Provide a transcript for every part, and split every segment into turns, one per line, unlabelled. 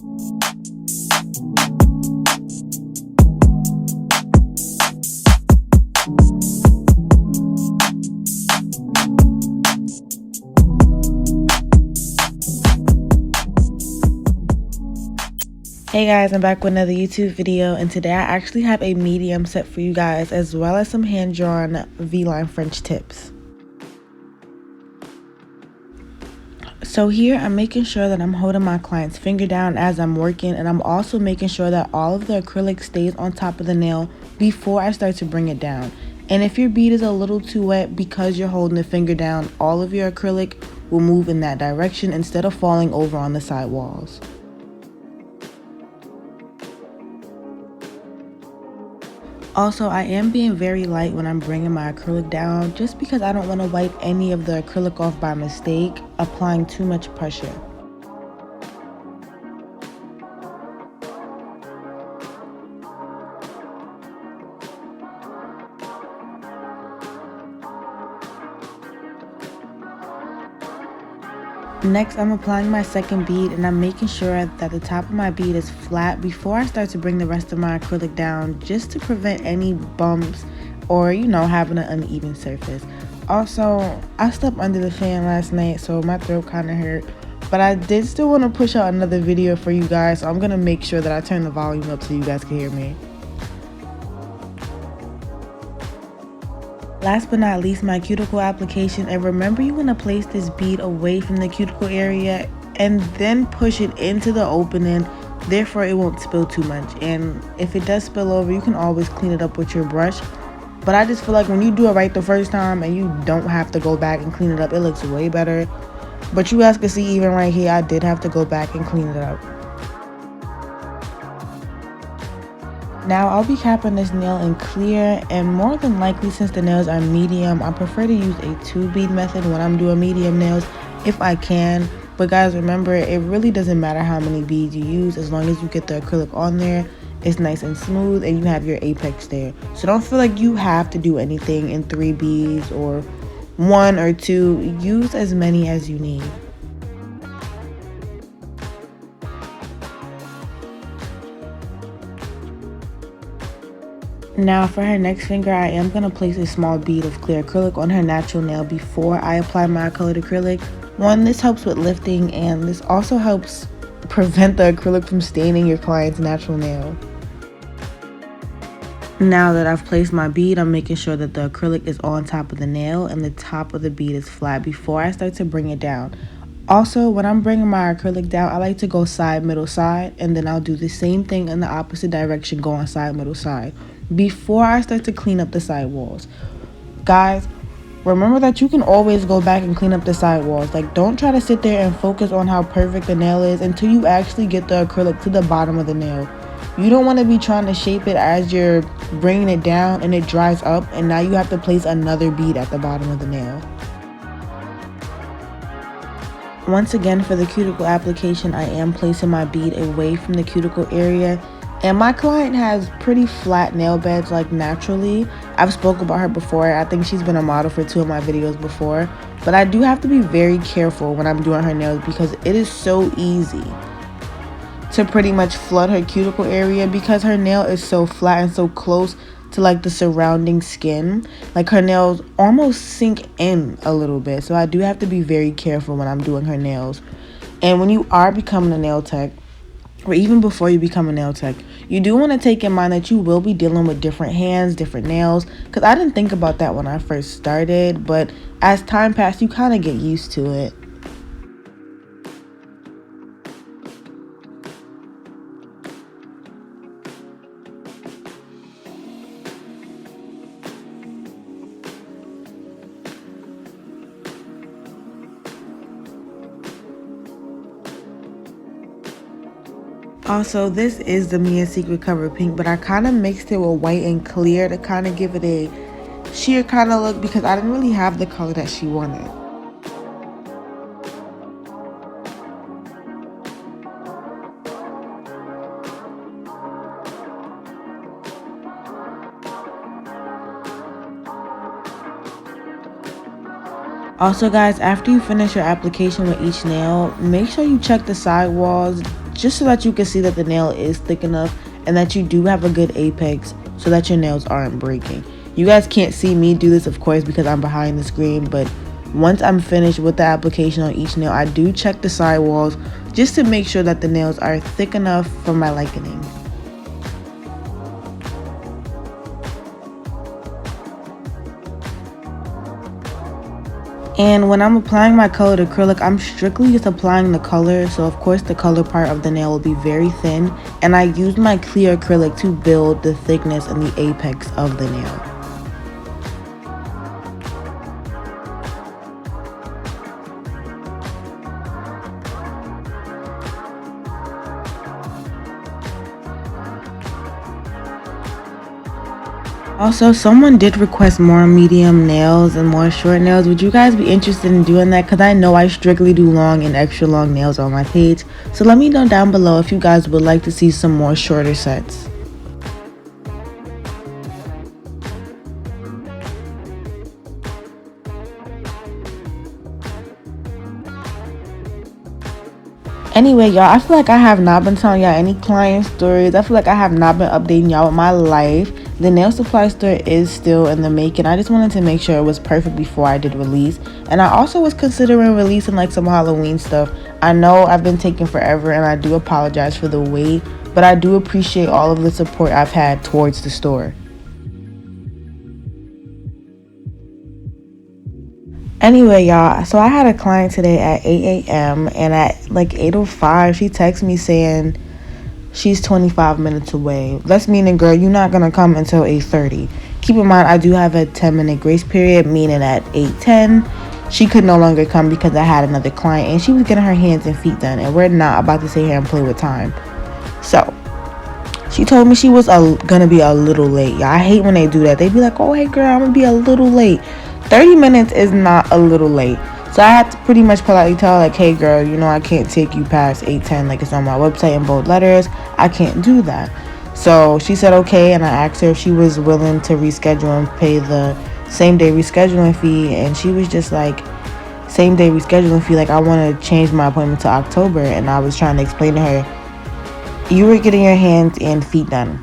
Hey guys, I'm back with another YouTube video, and today I actually have a medium set for you guys as well as some hand-drawn V-line French tips. So here I'm making sure that I'm holding my client's finger down as I'm working, and I'm also making sure that all of the acrylic stays on top of the nail before I start to bring it down. And if your bead is a little too wet because you're holding the finger down, all of your acrylic will move in that direction instead of falling over on the side walls. Also, I am being very light when I'm bringing my acrylic down just because I don't want to wipe any of the acrylic off by mistake, applying too much pressure. Next, I'm applying my second bead, and I'm making sure that the top of my bead is flat before I start to bring the rest of my acrylic down, just to prevent any bumps or, having an uneven surface. Also, I slept under the fan last night, so my throat kind of hurt, but I did still want to push out another video for you guys, so I'm going to make sure that I turn the volume up so you guys can hear me. Last but not least, my cuticle application, and remember you want to place this bead away from the cuticle area and then push it into the opening, therefore it won't spill too much. And if it does spill over, you can always clean it up with your brush, but I just feel like when you do it right the first time and you don't have to go back and clean it up, it looks way better. But you guys can see even right here, I did have to go back and clean it up. Now I'll be capping this nail in clear, and more than likely, since the nails are medium, I prefer to use a 2-bead method when I'm doing medium nails if I can. But guys, remember, it really doesn't matter how many beads you use as long as you get the acrylic on there. It's nice and smooth and you have your apex there. So don't feel like you have to do anything in 3 beads or 1 or 2. Use as many as you need. Now for her next finger, I am going to place a small bead of clear acrylic on her natural nail before I apply my colored acrylic. One, this helps with lifting, and this also helps prevent the acrylic from staining your client's natural nail. Now that I've placed my bead, I'm making sure that the acrylic is on top of the nail and the top of the bead is flat before I start to bring it down. Also, when I'm bringing my acrylic down, I like to go side, middle, side, and then I'll do the same thing in the opposite direction, going side, middle, side, before I start to clean up the side walls. Guys, remember that you can always go back and clean up the side walls. Like, don't try to sit there and focus on how perfect the nail is until you actually get the acrylic to the bottom of the nail. You don't want to be trying to shape it as you're bringing it down and it dries up, and now you have to place another bead at the bottom of the nail. Once again, for the cuticle application, I am placing my bead away from the cuticle area. And my client has pretty flat nail beds, like naturally. I've spoken about her before. I think she's been a model for 2 of my videos before. But I do have to be very careful when I'm doing her nails because it is so easy to pretty much flood her cuticle area because her nail is so flat and so close to like the surrounding skin. Like, her nails almost sink in a little bit. So I do have to be very careful when I'm doing her nails. And when you are becoming a nail tech, or even before you become a nail tech, you do want to take in mind that you will be dealing with different hands, different nails. Because I didn't think about that when I first started, but as time passed, you kind of get used to it. Also, this is the Mia Secret Cover Pink, but I kind of mixed it with white and clear to kind of give it a sheer kind of look because I didn't really have the color that she wanted. Also guys, after you finish your application with each nail, make sure you check the side walls just so that you can see that the nail is thick enough and that you do have a good apex so that your nails aren't breaking. You guys can't see me do this, of course, because I'm behind the screen, but once I'm finished with the application on each nail, I do check the side walls just to make sure that the nails are thick enough for my liking. And when I'm applying my colored acrylic, I'm strictly just applying the color. So of course the color part of the nail will be very thin. And I use my clear acrylic to build the thickness and the apex of the nail. Also, someone did request more medium nails and more short nails. Would you guys be interested in doing that? Because I know I strictly do long and extra long nails on my page. So let me know down below if you guys would like to see some more shorter sets. Anyway, y'all, I feel like I have not been telling y'all any client stories. I feel like I have not been updating y'all with my life. The nail supply store is still in the making. I just wanted to make sure it was perfect before I did release. And I also was considering releasing like some Halloween stuff. I know I've been taking forever and I do apologize for the wait, but I do appreciate all of the support I've had towards the store. Anyway, y'all, so I had a client today at 8 a.m. and at like 8:05, she texted me saying she's 25 minutes away. That's meaning, girl, you're not going to come until 8:30. Keep in mind, I do have a 10-minute grace period, meaning at 8:10, she could no longer come because I had another client and she was getting her hands and feet done, and we're not about to sit here and play with time. So she told me she was gonna be a little late. Yeah, I hate when they do that. They be like, oh, hey, girl, I'm gonna be a little late. 30 minutes is not a little late. So I had to pretty much politely tell her, like, hey, girl, you know, I can't take you past 8:10. Like, it's on my website in bold letters. I can't do that. So she said, okay. And I asked her if she was willing to reschedule and pay the same day rescheduling fee. And she was just like, same day rescheduling fee. Like, I want to change my appointment to October. And I was trying to explain to her, you were getting your hands and feet done.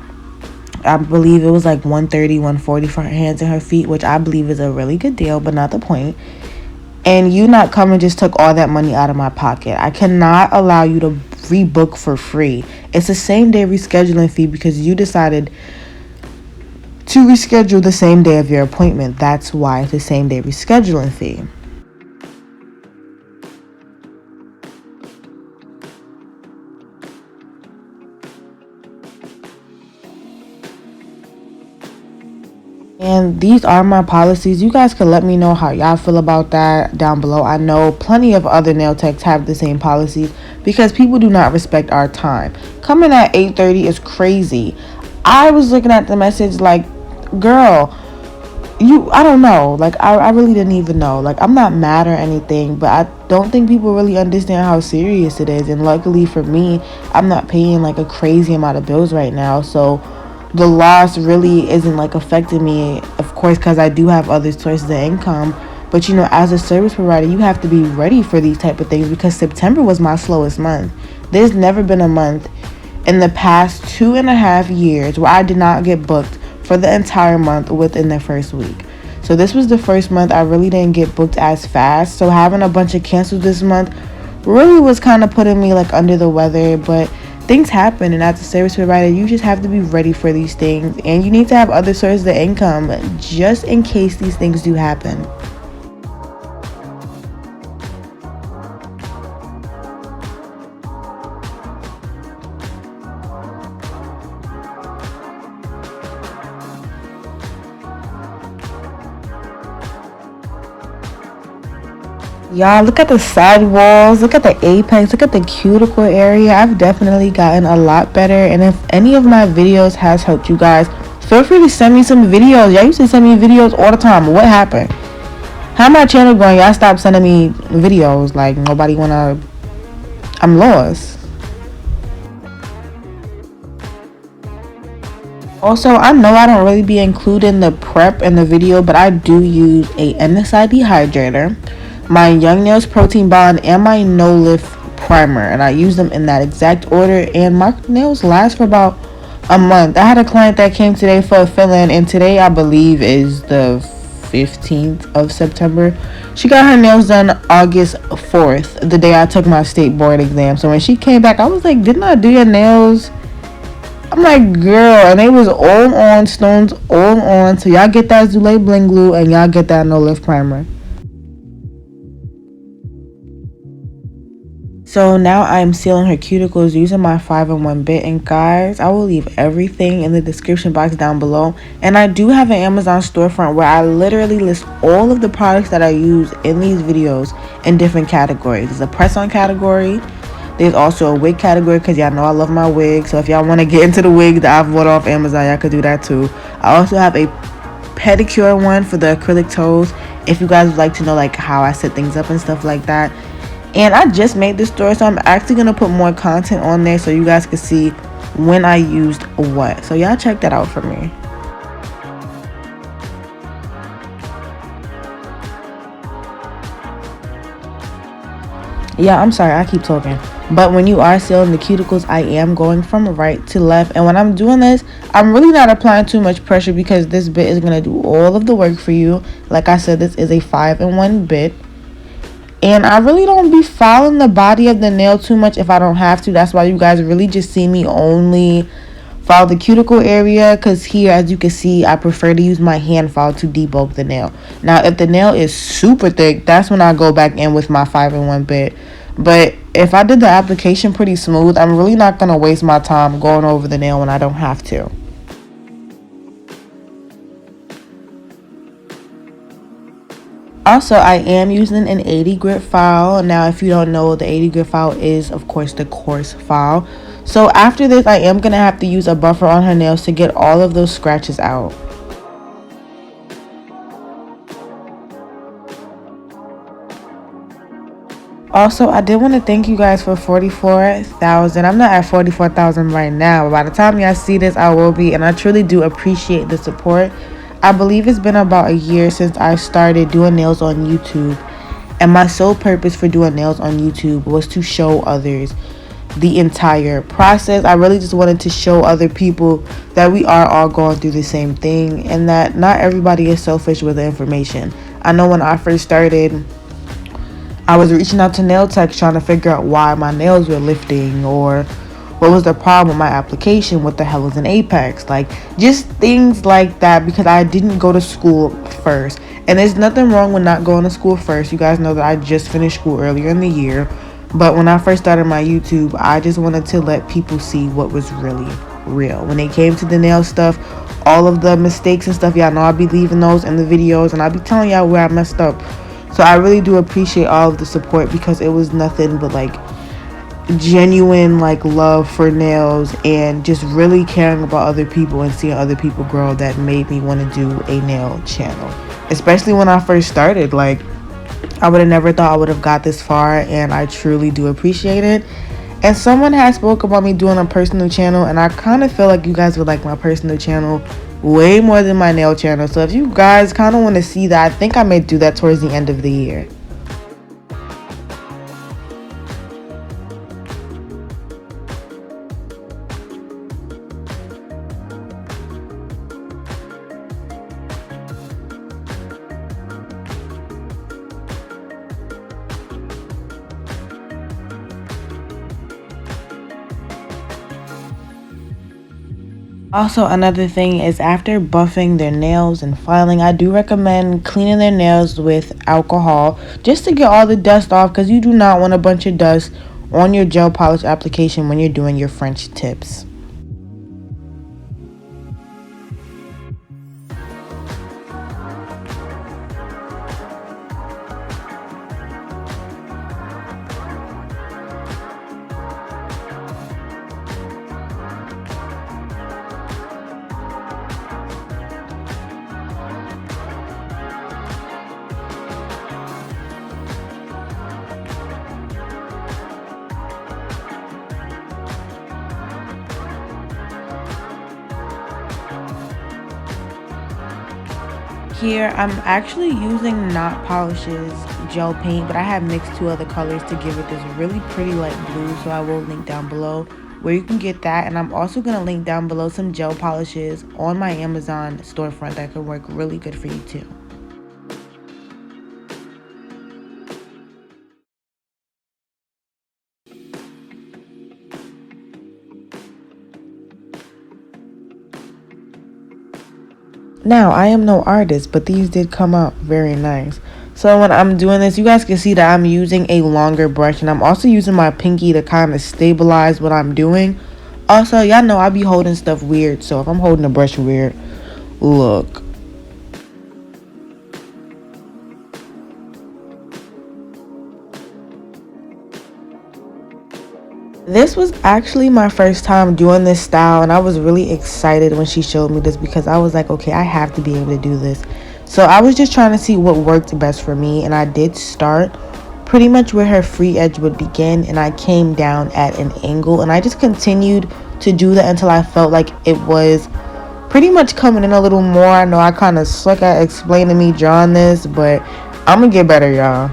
I believe it was like $130, $140 for her hands and her feet, which I believe is a really good deal, but not the point. And you not coming just took all that money out of my pocket. I cannot allow you to rebook for free. It's the same day rescheduling fee because you decided to reschedule the same day of your appointment. That's why it's the same day rescheduling fee. And these are my policies. You guys can let me know how y'all feel about that down below. I know plenty of other nail techs have the same policies because people do not respect our time. Coming at 8:30 is crazy. I was looking at the message like, girl, I don't know. Like, I really didn't even know. Like, I'm not mad or anything, but I don't think people really understand how serious it is. And luckily for me, I'm not paying like a crazy amount of bills right now. So the loss really isn't like affecting me, of course, because I do have other sources of income. But you know, as a service provider, you have to be ready for these type of things because September was my slowest month. There's never been a month in the past 2.5 years where I did not get booked for the entire month within the first week. So this was the first month I really didn't get booked as fast. So having a bunch of cancels this month really was kind of putting me like under the weather, but things happen, and as a service provider, you just have to be ready for these things, and you need to have other sources of income just in case these things do happen. Y'all, look at the side walls, look at the apex, look at the cuticle area. I've definitely gotten a lot better, and if any of my videos has helped you guys, feel free to send me some videos. Y'all used to send me videos all the time. What happened? How my channel going? Y'all stopped sending me videos. Like, nobody wanna... I'm lost. Also, I know I don't really be including the prep in the video, but I do use a NSI dehydrator, my Young Nails protein bond, and my no lift primer, and I use them in that exact order, and my nails last for about a month. I had a client that came today for a fill-in, and today I believe is the 15th of September. She got her nails done August 4th, the day I took my state board exam. So when she came back, I was like, didn't I do your nails? I'm like, girl, and they was all on, stones all on. So y'all get that Zule Bling Glue, and y'all get that No Lift Primer. So now I'm sealing her cuticles using my 5-in-1 bit, and guys, I will leave everything in the description box down below. And I do have an Amazon storefront where I literally list all of the products that I use in these videos in different categories. There's a press-on category. There's also a wig category, because y'all know I love my wigs. So if y'all want to get into the wigs that I've bought off Amazon, y'all could do that too. I also have a pedicure one for the acrylic toes, if you guys would like to know like how I set things up and stuff like that. And I just made this store, so I'm actually going to put more content on there so you guys can see when I used what. So y'all check that out for me. Yeah, I'm sorry, I keep talking. But when you are sealing the cuticles, I am going from right to left. And when I'm doing this, I'm really not applying too much pressure, because this bit is going to do all of the work for you. Like I said, this is a 5-in-1 bit. And I really don't be filing the body of the nail too much if I don't have to. That's why you guys really just see me only file the cuticle area, because here, as you can see, I prefer to use my hand file to debulk the nail. Now, if the nail is super thick, that's when I go back in with my 5-in-1 bit. But if I did the application pretty smooth, I'm really not going to waste my time going over the nail when I don't have to. Also, I am using an 80 grit file. Now, if you don't know, the 80 grit file is, of course, the coarse file. So after this, I am going to have to use a buffer on her nails to get all of those scratches out. Also, I did want to thank you guys for 44,000. I'm not at 44,000 right now, but by the time y'all see this, I will be. And I truly do appreciate the support. I believe it's been about a year since I started doing nails on YouTube. And my sole purpose for doing nails on YouTube was to show others the entire process. I really just wanted to show other people that we are all going through the same thing, and that not everybody is selfish with the information. I know when I first started, I was reaching out to nail techs trying to figure out why my nails were lifting, or what was the problem with my application, what the hell is an apex, like just things like that, because I didn't go to school first. And there's nothing wrong with not going to school first. You guys know that I just finished school earlier in the year, but when I first started my YouTube, I just wanted to let people see what was really real. When it came to the nail stuff, all of the mistakes and stuff, y'all know I'll be leaving those in the videos, and I'll be telling y'all where I messed up. So I really do appreciate all of the support, because it was nothing but like genuine like love for nails and just really caring about other people and seeing other people grow that made me want to do a nail channel. Especially when I first started, like I would have never thought I would have got this far, and I truly do appreciate it. And someone has spoke about me doing a personal channel, and I kind of feel like you guys would like my personal channel way more than my nail channel. So if you guys kind of want to see that, I think I may do that towards the end of the year. Also, another thing is, after buffing their nails and filing, I do recommend cleaning their nails with alcohol just to get all the dust off, because you do not want a bunch of dust on your gel polish application when you're doing your French tips. Here, I'm actually using knot polishes gel paint, but I have mixed 2 other colors to give it this really pretty light blue, so I will link down below where you can get that. And I'm also going to link down below some gel polishes on my Amazon storefront that could work really good for you too. Now, I am no artist, but these did come out very nice. So when I'm doing this, you guys can see that I'm using a longer brush, and I'm also using my pinky to kind of stabilize what I'm doing. Also, y'all know I be holding stuff weird, so if I'm holding a brush weird, look. This was actually my first time doing this style, and I was really excited when she showed me this because I was like, okay, I have to be able to do this. So I was just trying to see what worked best for me, and I did start pretty much where her free edge would begin, and I came down at an angle, and I just continued to do that until I felt like it was pretty much coming in a little more. I know I kind of suck at explaining me drawing this, but I'm gonna get better, y'all.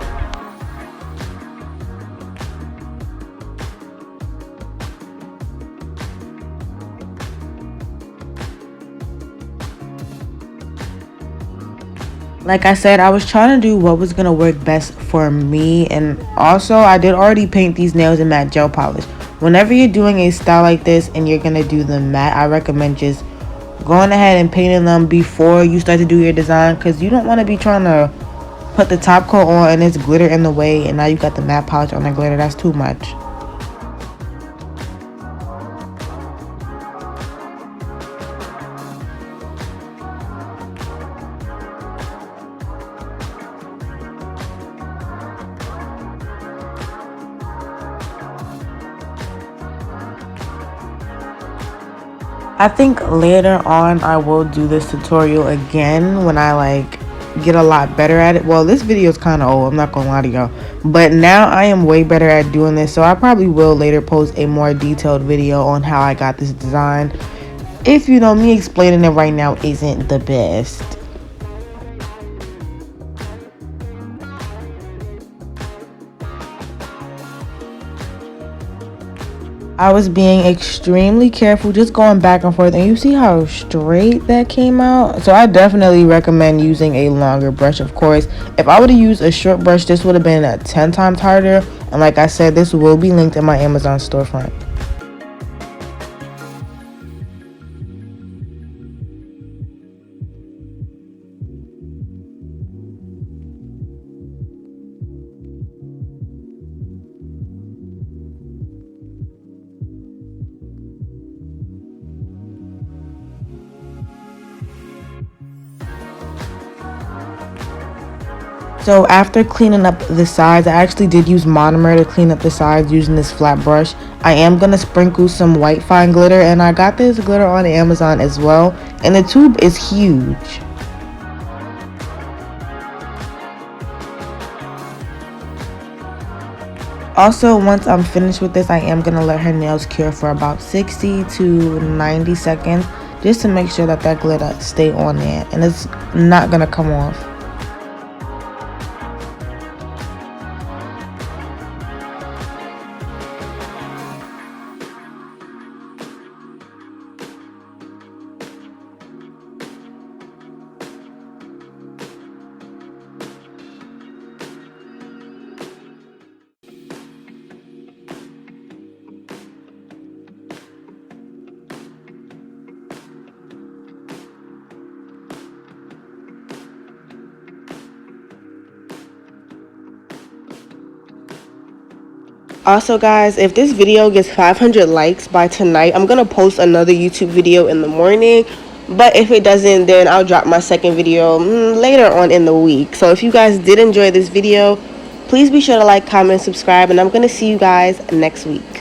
Like I said, I was trying to do what was going to work best for me. And also, I did already paint these nails in matte gel polish. Whenever you're doing a style like this and you're going to do the matte, I recommend just going ahead and painting them before you start to do your design. Because you don't want to be trying to put the top coat on and it's glitter in the way. And now you got the matte polish on the glitter. That's too much. I think later on I will do this tutorial again when I like get a lot better at it. Well, this video is kind of old, I'm not gonna lie to y'all, but now I am way better at doing this, so I probably will later post a more detailed video on how I got this design. If you know, me explaining it right now isn't the best. I was being extremely careful, just going back and forth, and you see how straight that came out. So I definitely recommend using a longer brush. Of course, if I would have used a short brush, this would have been 10 times harder. And like I said, this will be linked in my Amazon storefront. So after cleaning up the sides, I actually did use monomer to clean up the sides using this flat brush. I am going to sprinkle some white fine glitter, and I got this glitter on Amazon as well. And the tube is huge. Also, once I'm finished with this, I am going to let her nails cure for about 60 to 90 seconds just to make sure that that glitter stay on there and it's not going to come off. Also guys, if this video gets 500 likes by tonight, I'm gonna post another YouTube video in the morning. But if it doesn't, then I'll drop my second video later on in the week. So if you guys did enjoy this video, please be sure to like, comment, subscribe, and I'm gonna see you guys next week.